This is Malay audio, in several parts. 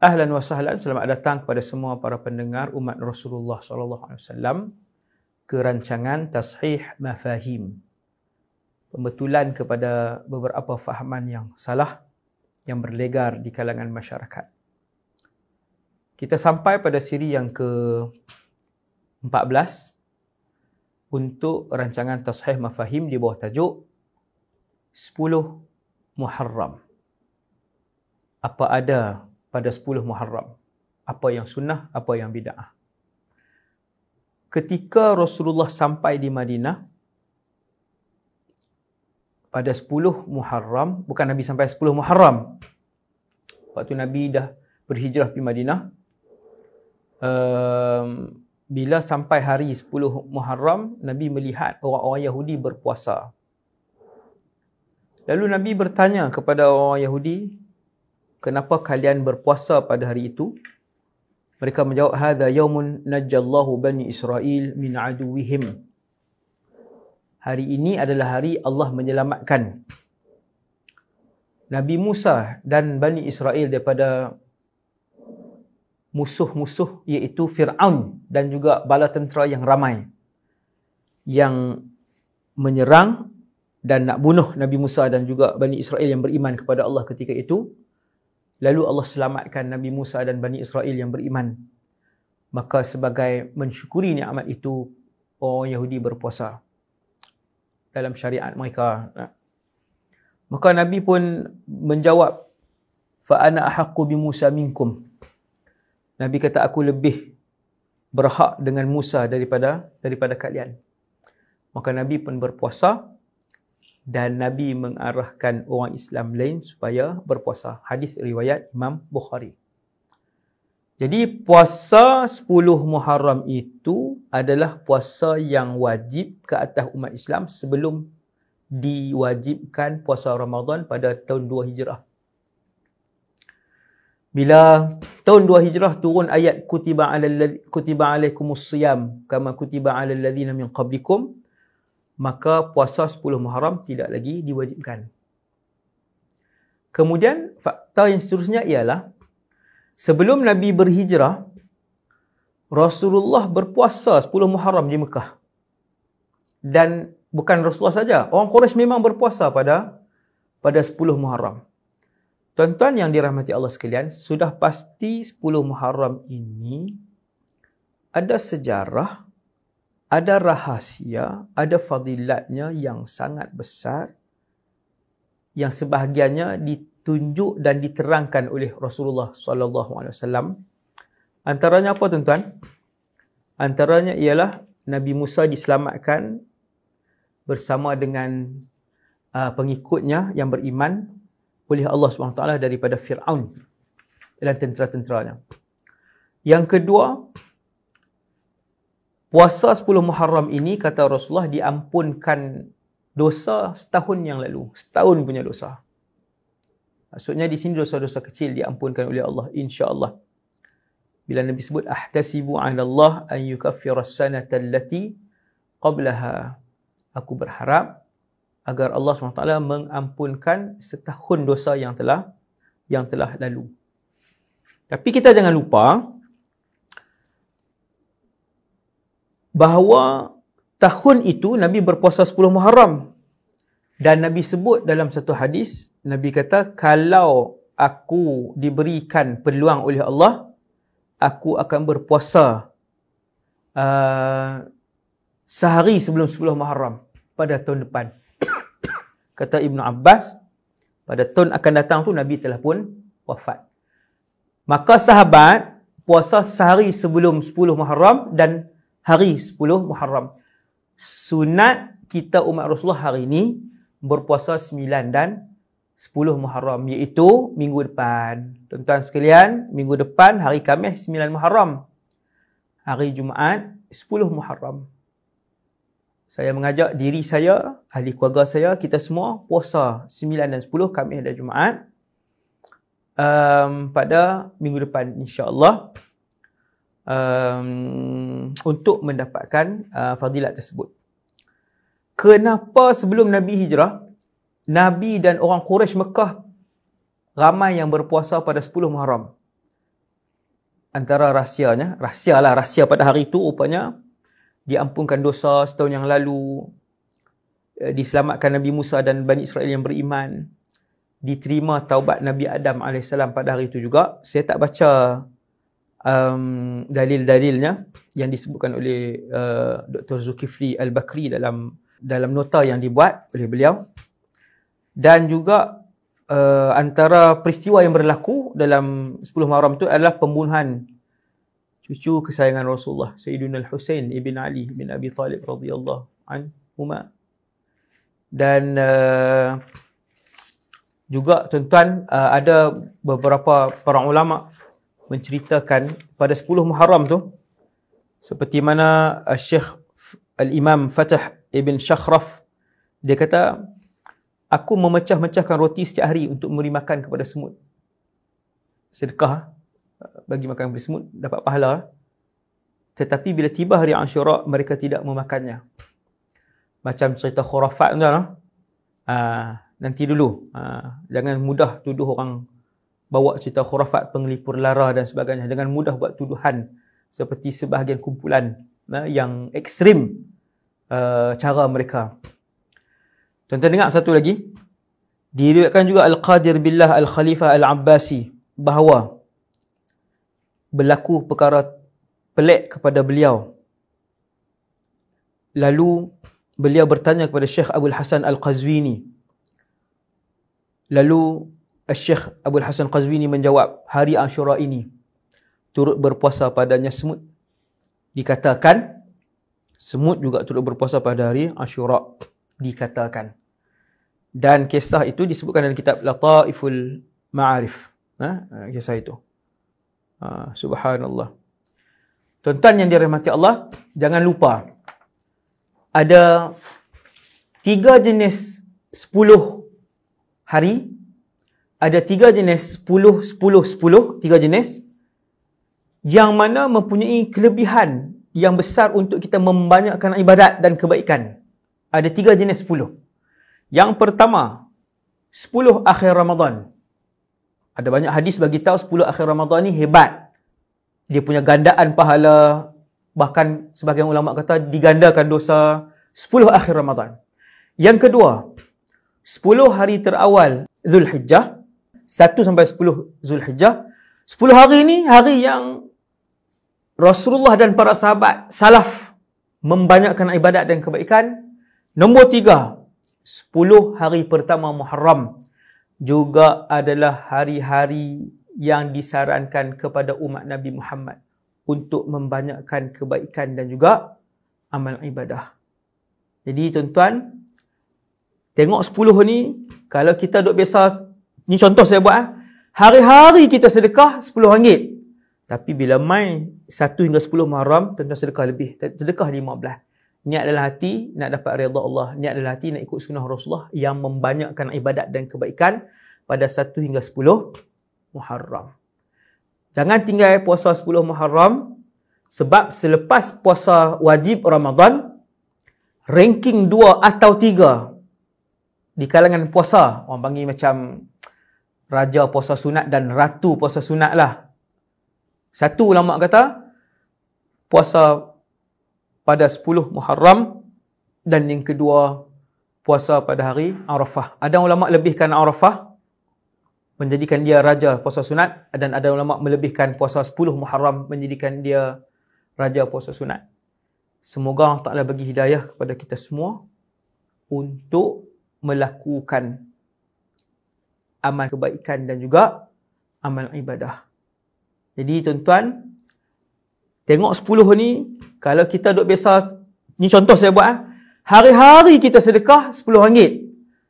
Ahlan wa sahlan, selamat datang kepada semua para pendengar umat Rasulullah SAW ke rancangan Tashih Mafahim. Pembetulan kepada beberapa fahaman yang salah yang berlegar di kalangan masyarakat. Kita sampai pada siri yang ke-14 untuk rancangan Tashih Mafahim di bawah tajuk 10 Muharram. Apa ada pada 10 Muharram? Apa yang sunnah, apa yang bid'ah? Ketika Rasulullah sampai di Madinah pada 10 Muharram, bukan Nabi sampai 10 Muharram. Waktu Nabi dah berhijrah di Madinah, bila sampai hari 10 Muharram, Nabi melihat orang-orang Yahudi berpuasa. Lalu Nabi bertanya kepada orang Yahudi, kenapa kalian berpuasa pada hari itu? Mereka menjawab, hadza yaumun najjallahu bani Israil min aduwihim. Hari ini adalah hari Allah menyelamatkan Nabi Musa dan Bani Israel daripada musuh-musuh, iaitu Fir'aun dan juga bala tentera yang ramai yang menyerang dan nak bunuh Nabi Musa dan juga Bani Israel yang beriman kepada Allah ketika itu. Lalu Allah selamatkan Nabi Musa dan Bani Israel yang beriman. Maka sebagai mensyukuri nikmat itu, orang Yahudi berpuasa dalam syariat mereka. Maka Nabi pun menjawab, fa ana ahaqqu bi Musa minkum. Nabi kata, aku lebih berhak dengan Musa daripada kalian. Maka Nabi pun berpuasa dan Nabi mengarahkan orang Islam lain supaya berpuasa. Hadis riwayat Imam Bukhari. Jadi puasa 10 Muharram itu adalah puasa yang wajib ke atas umat Islam sebelum diwajibkan puasa Ramadan pada tahun 2 Hijrah. Bila tahun 2 Hijrah turun ayat kutiba alaikumus siyam kama kutiba alal ladzina min qablikum, maka puasa 10 Muharram tidak lagi diwajibkan. Kemudian fakta yang seterusnya ialah sebelum Nabi berhijrah, Rasulullah berpuasa 10 Muharram di Mekah. Dan bukan Rasulullah saja, orang Quraisy memang berpuasa pada 10 Muharram. Tuan-tuan yang dirahmati Allah sekalian, sudah pasti 10 Muharram ini ada sejarah, ada rahasia, ada fadilatnya yang sangat besar, yang sebahagiannya ditunjuk dan diterangkan oleh Rasulullah SAW. Antaranya apa, tuan-tuan? Antaranya ialah Nabi Musa diselamatkan bersama dengan pengikutnya yang beriman oleh Allah SWT daripada Fir'aun dan tentera-tenteranya. Yang kedua, puasa 10 Muharram ini, kata Rasulullah, diampunkan dosa setahun yang lalu. Setahun punya dosa. Maksudnya di sini dosa-dosa kecil diampunkan oleh Allah, insya-Allah. Bila Nabi sebut, ahtasibu 'ala Allah an yukaffira as-sanata allati qablaha. Aku berharap agar Allah SWT mengampunkan setahun dosa yang telah lalu. Tapi kita jangan lupa bahawa tahun itu Nabi berpuasa 10 Muharram. Dan Nabi sebut dalam satu hadis, Nabi kata, kalau aku diberikan peluang oleh Allah, aku akan berpuasa sehari sebelum 10 Muharram pada tahun depan. Kata Ibn Abbas, pada tahun akan datang tu Nabi telah pun wafat. Maka sahabat puasa sehari sebelum 10 Muharram dan hari 10 Muharram. Sunat kita umat Rasulullah hari ini berpuasa 9 dan 10 Muharram, iaitu minggu depan. Tuan-tuan sekalian, minggu depan hari Khamis 9 Muharram. Hari Jumaat 10 Muharram. Saya mengajak diri saya, ahli keluarga saya, kita semua puasa 9 dan 10 Khamis dan Jumaat pada minggu depan, insya-Allah. Untuk mendapatkan fadilat tersebut. Kenapa sebelum Nabi hijrah, Nabi dan orang Quraisy Mekah ramai yang berpuasa pada 10 Muharram? antara rahsia pada hari itu rupanya diampunkan dosa setahun yang lalu, diselamatkan Nabi Musa dan Bani Israel yang beriman, diterima taubat Nabi Adam AS pada hari itu juga. Saya tak baca dalil-dalilnya yang disebutkan oleh Dr. Zulkifli Al-Bakri dalam nota yang dibuat oleh beliau. Dan juga antara peristiwa yang berlaku dalam 10 Muharram itu adalah pembunuhan cucu kesayangan Rasulullah, Sayyidina Al-Husain ibn Ali bin Abi Talib radhiyallahu anhuma. Dan juga tuan-tuan, ada beberapa para ulama menceritakan pada 10 Muharram tu, seperti mana Syekh Al-Imam Fatah ibn Shakhraf, dia kata, aku memecah-mecahkan roti setiap hari untuk memberi makan kepada semut. Sedekah, bagi makan kepada semut, dapat pahala. Tetapi bila tiba hari Ashura, mereka tidak memakannya. Macam cerita khurafat tu lah. Nanti dulu. Jangan mudah tuduh orang bawa cerita khurafat, penglipur lara dan sebagainya. Jangan mudah buat tuduhan seperti sebahagian kumpulan yang ekstrim cara mereka. Tuan-tuan dengar satu lagi. Diriwayatkan juga Al-Qadir Billah Al-Khalifah Al-Abbasi bahawa berlaku perkara pelik kepada beliau. Lalu beliau bertanya kepada Syekh Abdul Hasan Al-Qazwini. Lalu Syekh Abdul Hasan Al-Qazwini menjawab, hari Ashura ini turut berpuasa padanya semut. Dikatakan semut juga turut berpuasa pada hari Ashura, dikatakan. Dan kisah itu disebutkan dalam kitab Lataiful Ma'arif. Kisah itu. Subhanallah. Tuan-tuan yang dirahmati Allah, jangan lupa ada 3 jenis 10 hari, ada 3 jenis 10, 10, 10, 3 jenis yang mana mempunyai kelebihan yang besar untuk kita membanyakkan ibadat dan kebaikan. Ada 3 jenis 10. Yang pertama, 10 akhir Ramadan. Ada banyak hadis bagi tahu 10 akhir Ramadan ni hebat. Dia punya gandaan pahala, bahkan sebagian ulama kata digandakan dosa 10 akhir Ramadan. Yang kedua, 10 hari terawal Zulhijjah, 1 sampai 10 Zulhijjah. 10 hari ni hari yang Rasulullah dan para sahabat salaf membanyakkan ibadat dan kebaikan. Nombor 3, 10 hari pertama Muharram juga adalah hari-hari yang disarankan kepada umat Nabi Muhammad untuk membanyakkan kebaikan dan juga amal ibadah. Jadi tuan-tuan, tengok 10 ni, kalau kita duk biasa, ni contoh saya buat, hari-hari kita sedekah RM10. Tapi bila mai 1 hingga 10 Muharram, tuan-tuan sedekah lebih, sedekah 15. Niat adalah hati nak dapat redha Allah. Niat adalah hati nak ikut sunnah Rasulullah yang membanyakkan ibadat dan kebaikan pada 1 hingga 10 Muharram. Jangan tinggal puasa 10 Muharram, sebab selepas puasa wajib Ramadan, ranking 2 atau 3 di kalangan puasa, orang panggil macam raja puasa sunat dan ratu puasa sunat lah. Satu ulama kata puasa pada 10 Muharram, dan yang kedua puasa pada hari Arafah. Ada ulama lebihkan Arafah, menjadikan dia raja puasa sunat, dan ada ulama melebihkan puasa 10 Muharram, menjadikan dia raja puasa sunat. Semoga Allah Ta'ala bagi hidayah kepada kita semua untuk melakukan amal kebaikan dan juga amal ibadah. Jadi tuan-tuan, tengok 10 ni, kalau kita duk biasa, ni contoh saya buat, hari-hari kita sedekah RM10.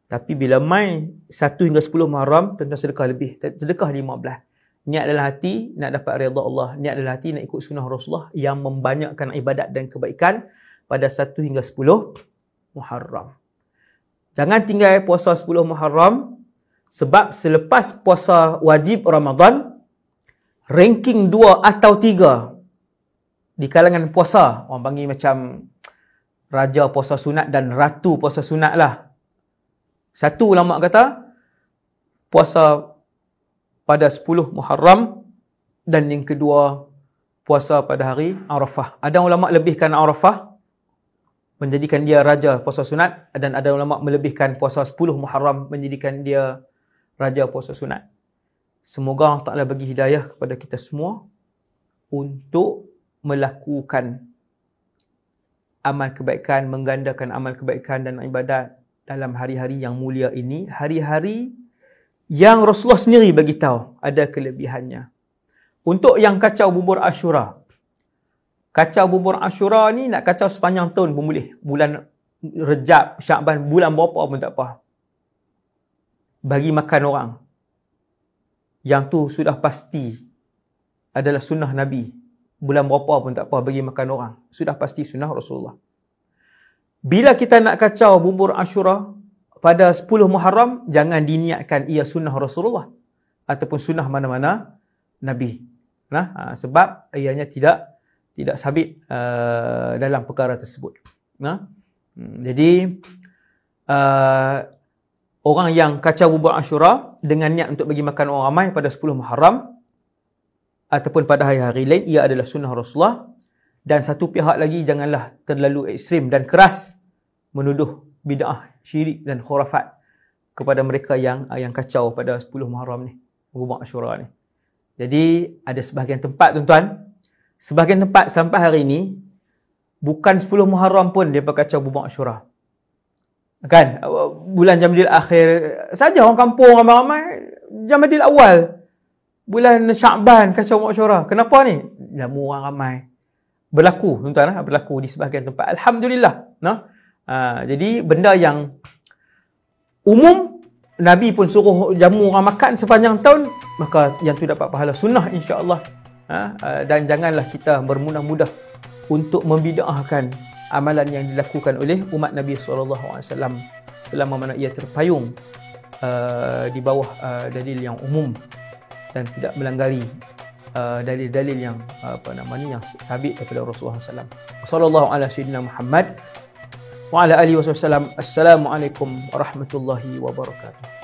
Tapi bila mai 1 hingga 10 Muharram, tuan-tuan sedekah lebih, sedekah 15. Niat adalah hati nak dapat redha Allah. Niat adalah hati nak ikut sunnah Rasulullah yang membanyakkan ibadat dan kebaikan pada 1 hingga 10 Muharram. Jangan tinggal puasa 10 Muharram, sebab selepas puasa wajib Ramadan, ranking 2 atau 3 di kalangan puasa, orang panggil macam raja puasa sunat dan ratu puasa sunat lah. Satu ulama kata puasa pada 10 Muharram, dan yang kedua puasa pada hari Arafah. Ada ulama lebihkan Arafah menjadikan dia raja puasa sunat, dan ada ulama melebihkan puasa 10 Muharram menjadikan dia raja puasa sunat. Semoga Allah Ta'ala bagi hidayah kepada kita semua untuk melakukan amal kebaikan, menggandakan amal kebaikan dan ibadat dalam hari-hari yang mulia ini, hari-hari yang Rasulullah sendiri bagi tahu ada kelebihannya. Untuk yang kacau bubur Ashura, kacau bubur Ashura ni nak kacau sepanjang tahun pun boleh. Bulan Rejab, Syakban, bulan berapa pun tak apa. Bagi makan orang. Yang tu sudah pasti adalah sunnah Nabi. Bulan berapa pun tak apa, bagi makan orang. Sudah pasti sunnah Rasulullah. Bila kita nak kacau bubur Ashura pada 10 Muharram, jangan diniatkan ia sunnah Rasulullah ataupun sunnah mana-mana Nabi. Sebab ianya tidak sabit dalam perkara tersebut. Jadi orang yang kacau bubur Ashura dengan niat untuk bagi makan orang ramai pada 10 Muharram ataupun pada hari-hari lain, ia adalah sunnah Rasulullah. Dan satu pihak lagi, janganlah terlalu ekstrim dan keras menuduh bid'ah, syirik dan khurafat kepada mereka yang kacau pada 10 Muharram ni, bubur Ashura ni. Jadi ada sebahagian tempat, tuan-tuan, sebahagian tempat sampai hari ini bukan 10 Muharram pun dia kacau bubur Ashura. Kan? Bulan Jamadil Akhir saja orang kampung ramai-ramai, Jamadil Awal, bulan Syakban kacau bubur Ashura. Kenapa ni? Jamu orang ramai. Berlaku, tuan-tuan, berlaku di sebahagian tempat. Alhamdulillah. Jadi benda yang umum, Nabi pun suruh jamu orang makan sepanjang tahun, maka yang tu dapat pahala sunnah, insya-Allah. Dan janganlah kita bermudah-mudah untuk membid'ahkan amalan yang dilakukan oleh umat Nabi SAW selama mana ia terpayung di bawah dalil yang umum dan tidak melanggar dalil-dalil yang yang sabit daripada Rasulullah SAW. Sallallahu ala sayyidina Muhammad wa ala alihi wasallam. Assalamualaikum warahmatullahi wabarakatuh.